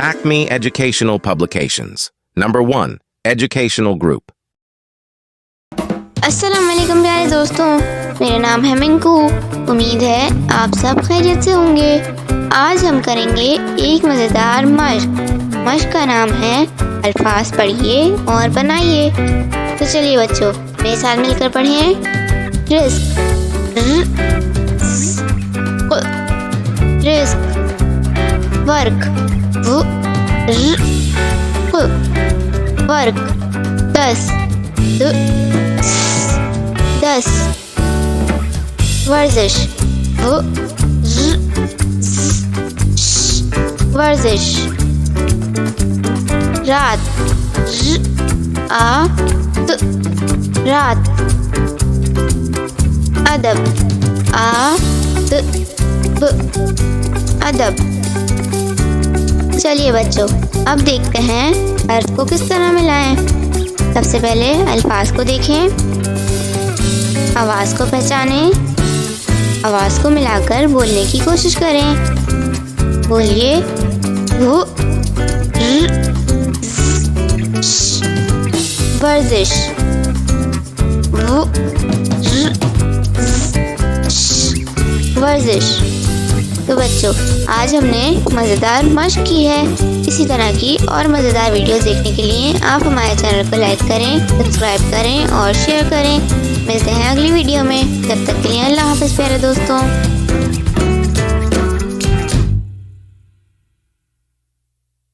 Acme Educational Publications. Number 1. Educational Group. अस्सलाम वालेकुम प्यारे दोस्तों, मेरा नाम है मिंकू। उम्मीद है आप सब खैरियत से होंगे। आज हम करेंगे एक मज़ेदार मश्क। मश्क का नाम है अल्फाज पढ़िए और बनाइए। तो चलिए बच्चों, मेरे साथ मिलकर पढ़िए। Risk, risk. Work, work. 10, 10। वर्जिश, वर्जिश। रात, रात। अदब, अदब। चलिए बच्चों, अब देखते हैं अर्थ को किस तरह मिलाएं। सबसे पहले अल्फाज को देखें, आवाज़ को पहचानें, आवाज़ को मिलाकर बोलने की कोशिश करें। बोलिए वर्जिश, वर्जिश। तो बच्चों, आज हमने मज़ेदार मश्क की है। इसी तरह की और मज़ेदार वीडियोस देखने के लिए आप हमारे चैनल को लाइक करें, सब्सक्राइब करें और शेयर करें। मिलते हैं अगली वीडियो में। तब तक के लिए अल्लाह हाफ़िज़ प्यारे दोस्तों।